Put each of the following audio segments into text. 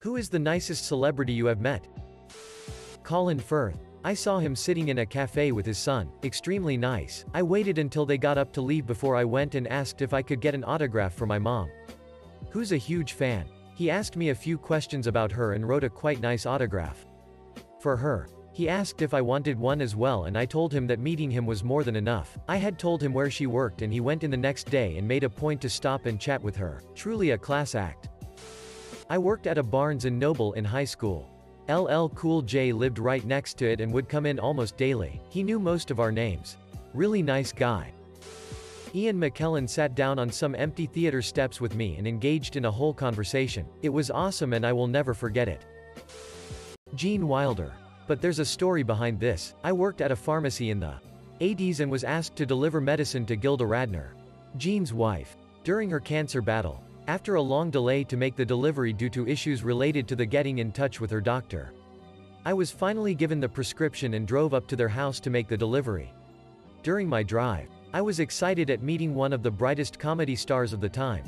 Who is the nicest celebrity you have met? Colin Firth. I saw him sitting in a cafe with his son, extremely nice. I waited until they got up to leave before I went and asked if I could get an autograph for my mom. Who's a huge fan? He asked me a few questions about her and wrote a quite nice autograph for her. He asked if I wanted one as well, and I told him that meeting him was more than enough. I had told him where she worked and he went in the next day and made a point to stop and chat with her. Truly a class act. I worked at a Barnes & Noble in high school. LL Cool J lived right next to it and would come in almost daily. He knew most of our names. Really nice guy. Ian McKellen sat down on some empty theater steps with me and engaged in a whole conversation. It was awesome and I will never forget it. Gene Wilder. But there's a story behind this. I worked at a pharmacy in the 80s and was asked to deliver medicine to Gilda Radner, Gene's wife, during her cancer battle. After a long delay to make the delivery due to issues related to the getting in touch with her doctor, I was finally given the prescription and drove up to their house to make the delivery. During my drive, I was excited at meeting one of the brightest comedy stars of the time.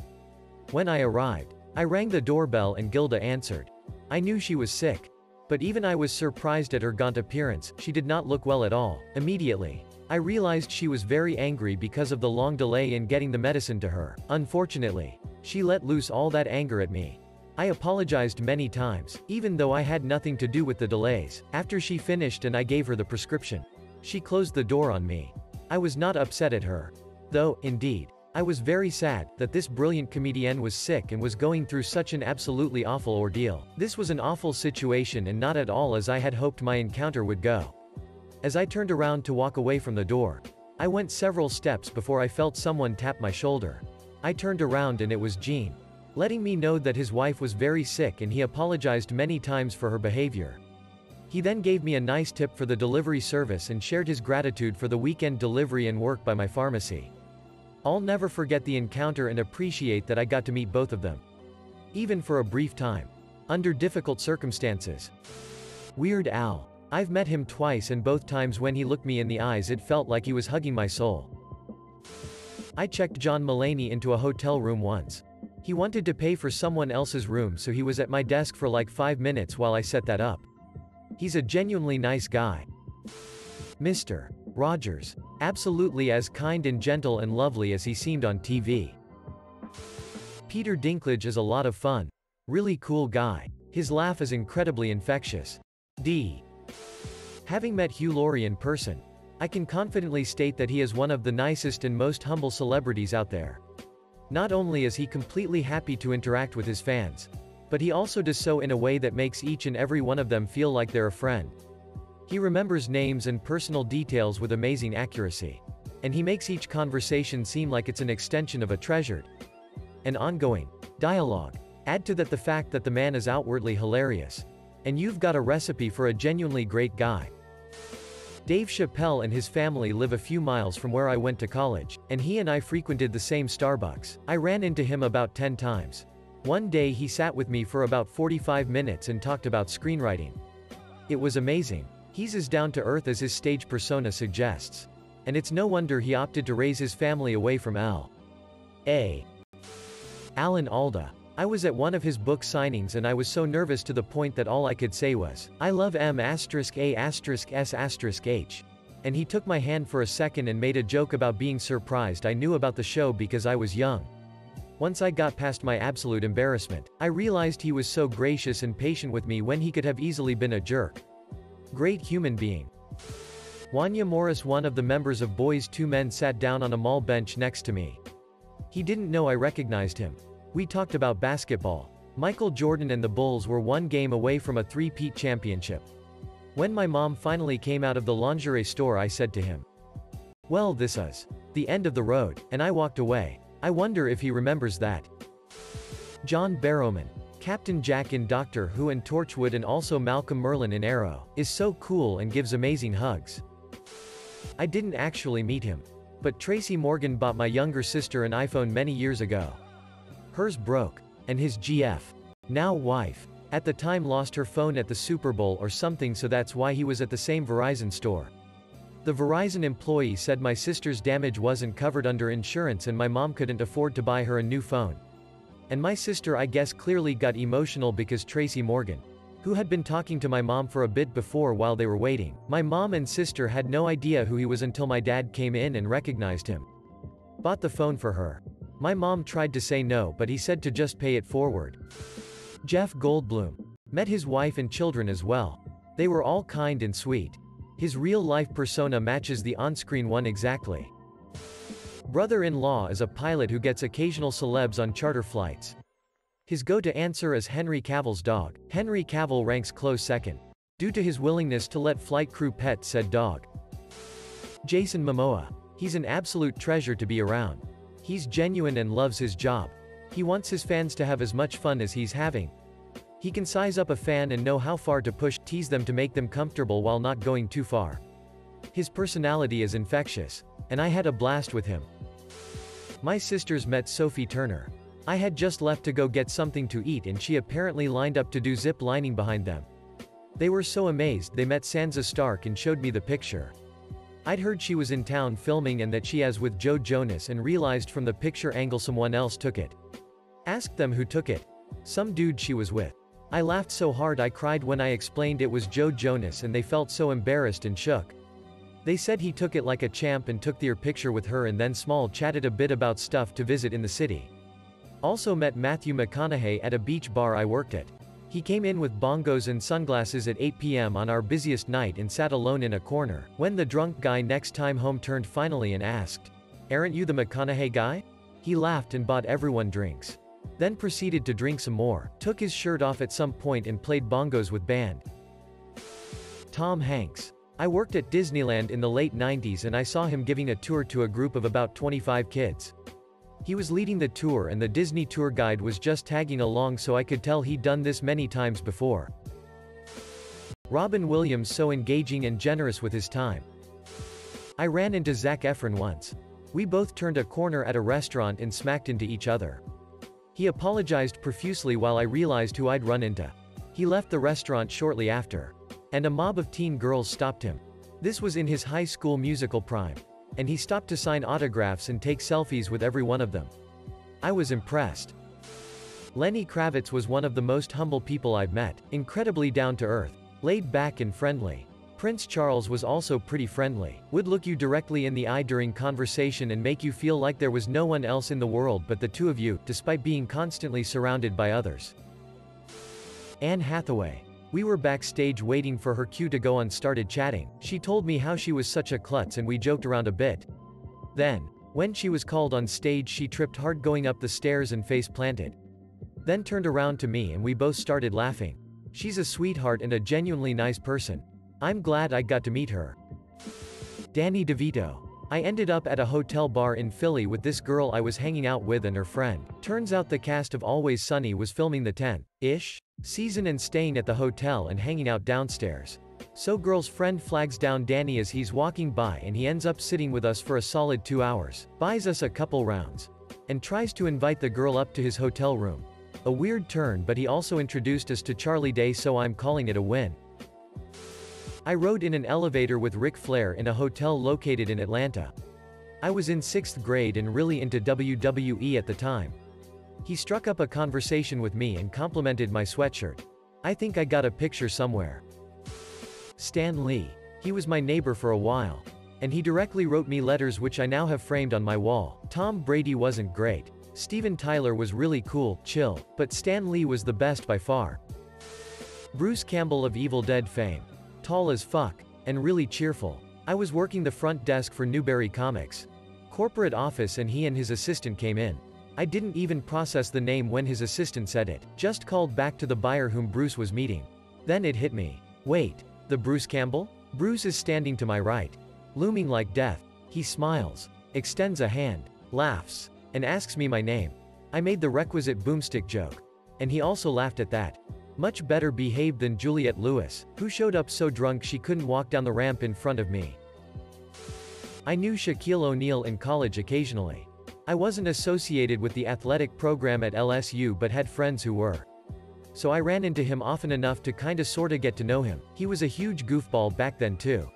When I arrived, I rang the doorbell and Gilda answered. I knew she was sick. But even I was surprised at her gaunt appearance. She did not look well at all. Immediately, I realized she was very angry because of the long delay in getting the medicine to her. Unfortunately, she let loose all that anger at me. I apologized many times, even though I had nothing to do with the delays. After she finished and I gave her the prescription, she closed the door on me. I was not upset at her. Though, indeed, I was very sad that this brilliant comedienne was sick and was going through such an absolutely awful ordeal. This was an awful situation and not at all as I had hoped my encounter would go. As I turned around to walk away from the door, I went several steps before I felt someone tap my shoulder. I turned around and it was Gene, letting me know that his wife was very sick and he apologized many times for her behavior. He then gave me a nice tip for the delivery service and shared his gratitude for the weekend delivery and work by my pharmacy. I'll never forget the encounter and appreciate that I got to meet both of them. Even for a brief time. Under difficult circumstances. Weird Al. I've met him twice and both times when he looked me in the eyes it felt like he was hugging my soul. I checked John Mulaney into a hotel room once. He wanted to pay for someone else's room so he was at my desk for like 5 minutes while I set that up. He's a genuinely nice guy. Mr. Rogers. Absolutely as kind and gentle and lovely as he seemed on TV. Peter Dinklage is a lot of fun. Really cool guy. His laugh is incredibly infectious. D. Having met Hugh Laurie in person, I can confidently state that he is one of the nicest and most humble celebrities out there. Not only is he completely happy to interact with his fans, but he also does so in a way that makes each and every one of them feel like they're a friend. He remembers names and personal details with amazing accuracy. And he makes each conversation seem like it's an extension of a treasured and ongoing dialogue. Add to that the fact that the man is outwardly hilarious. And you've got a recipe for a genuinely great guy. Dave Chappelle and his family live a few miles from where I went to college, and he and I frequented the same Starbucks. I ran into him about 10 times. One day he sat with me for about 45 minutes and talked about screenwriting. It was amazing. He's as down to earth as his stage persona suggests. And it's no wonder he opted to raise his family away from L.A. Alan Alda. I was at one of his book signings and I was so nervous to the point that all I could say was, I love M*A*S*H. And he took my hand for a second and made a joke about being surprised I knew about the show because I was young. Once I got past my absolute embarrassment, I realized he was so gracious and patient with me when he could have easily been a jerk. Great human being. Wanya Morris. One of the members of Boys II Men sat down on a mall bench next to me. He didn't know I recognized him. We talked about basketball. Michael Jordan and the Bulls were one game away from a three-peat championship. When my mom finally came out of the lingerie store I said to him, well, this is the end of the road, and I walked away. I wonder if he remembers that. John Barrowman. Captain Jack in Doctor Who and Torchwood and also Malcolm Merlyn in Arrow, is so cool and gives amazing hugs. I didn't actually meet him. But Tracy Morgan bought my younger sister an iPhone many years ago. Hers broke. And his GF. Now wife. At the time lost her phone at the Super Bowl or something, so that's why he was at the same Verizon store. The Verizon employee said my sister's damage wasn't covered under insurance and my mom couldn't afford to buy her a new phone. And my sister I guess clearly got emotional because Tracy Morgan, who had been talking to my mom for a bit before while they were waiting. My mom and sister had no idea who he was until my dad came in and recognized him. Bought the phone for her. My mom tried to say no, but he said to just pay it forward. Jeff Goldblum. Met his wife and children as well. They were all kind and sweet. His real-life persona matches the on-screen one exactly. Brother-in-law is a pilot who gets occasional celebs on charter flights. His go-to answer is Henry Cavill's dog. Henry Cavill ranks close second, due to his willingness to let flight crew pet said dog. Jason Momoa. He's an absolute treasure to be around. He's genuine and loves his job. He wants his fans to have as much fun as he's having. He can size up a fan and know how far to push, tease them to make them comfortable while not going too far. His personality is infectious, and I had a blast with him. My sisters met Sophie Turner. I had just left to go get something to eat and she apparently lined up to do zip lining behind them. They were so amazed they met Sansa Stark and showed me the picture. I'd heard she was in town filming and that she was with Joe Jonas and realized from the picture angle someone else took it. Asked them who took it. Some dude she was with. I laughed so hard I cried when I explained it was Joe Jonas and they felt so embarrassed and shook. They said he took it like a champ and took their picture with her and then small chatted a bit about stuff to visit in the city. Also met Matthew McConaughey at a beach bar I worked at. He came in with bongos and sunglasses at 8 p.m. on our busiest night and sat alone in a corner. When the drunk guy next time home turned finally and asked, "Aren't you the McConaughey guy?" He laughed and bought everyone drinks. Then proceeded to drink some more, took his shirt off at some point and played bongos with band. Tom Hanks. I worked at Disneyland in the late 90s and I saw him giving a tour to a group of about 25 kids. He was leading the tour and the Disney tour guide was just tagging along so I could tell he'd done this many times before. Robin Williams so engaging and generous with his time. I ran into Zac Efron once. We both turned a corner at a restaurant and smacked into each other. He apologized profusely while I realized who I'd run into. He left the restaurant shortly after. And a mob of teen girls stopped him. This was in his high school musical prime. And he stopped to sign autographs and take selfies with every one of them. I was impressed. Lenny Kravitz was one of the most humble people I've met, incredibly down to earth, laid back and friendly. Prince Charles was also pretty friendly, would look you directly in the eye during conversation and make you feel like there was no one else in the world but the two of you, despite being constantly surrounded by others. Anne Hathaway. We were backstage waiting for her cue to go on, started chatting. She told me how she was such a klutz and we joked around a bit. Then, when she was called on stage she tripped hard going up the stairs and face planted. Then turned around to me and we both started laughing. She's a sweetheart and a genuinely nice person. I'm glad I got to meet her. Danny DeVito. I ended up at a hotel bar in Philly with this girl I was hanging out with and her friend. Turns out the cast of Always Sunny was filming the 10th-ish season and staying at the hotel and hanging out downstairs. So girl's friend flags down Danny as he's walking by and he ends up sitting with us for a solid 2 hours, buys us a couple rounds, and tries to invite the girl up to his hotel room. A weird turn, but he also introduced us to Charlie Day, so I'm calling it a win. I rode in an elevator with Ric Flair in a hotel located in Atlanta. I was in 6th grade and really into WWE at the time. He struck up a conversation with me and complimented my sweatshirt. I think I got a picture somewhere. Stan Lee. He was my neighbor for a while. And he directly wrote me letters which I now have framed on my wall. Tom Brady wasn't great. Steven Tyler was really cool, chill, but Stan Lee was the best by far. Bruce Campbell of Evil Dead fame. Tall as fuck, and really cheerful. I was working the front desk for Newberry Comics corporate office and he and his assistant came in. I didn't even process the name when his assistant said it, just called back to the buyer whom Bruce was meeting. Then it hit me. Wait, the Bruce Campbell? Bruce is standing to my right. Looming like death. He smiles, extends a hand, laughs, and asks me my name. I made the requisite boomstick joke. And he also laughed at that. Much better behaved than Juliette Lewis, who showed up so drunk she couldn't walk down the ramp in front of me. I knew Shaquille O'Neal in college occasionally. I wasn't associated with the athletic program at LSU but had friends who were. So I ran into him often enough to kinda sorta get to know him. He was a huge goofball back then too.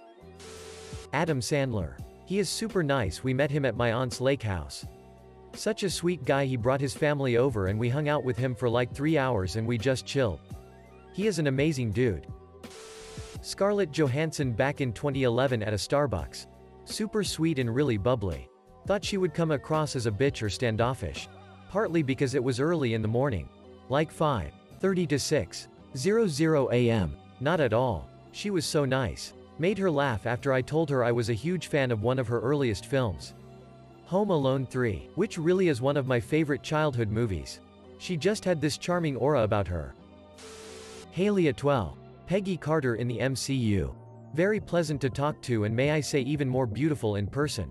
Adam Sandler. He is super nice. We met him at my aunt's lake house. Such a sweet guy, he brought his family over and we hung out with him for like 3 hours and we just chilled. He is an amazing dude. Scarlett Johansson back in 2011 at a Starbucks. Super sweet and really bubbly. Thought she would come across as a bitch or standoffish. Partly because it was early in the morning. Like 5:30 to 6:00 a.m. Not at all. She was so nice. Made her laugh after I told her I was a huge fan of one of her earliest films. Home Alone 3, which really is one of my favorite childhood movies. She just had this charming aura about her. Haley Atwell. Peggy Carter in the MCU. Very pleasant to talk to and may I say even more beautiful in person.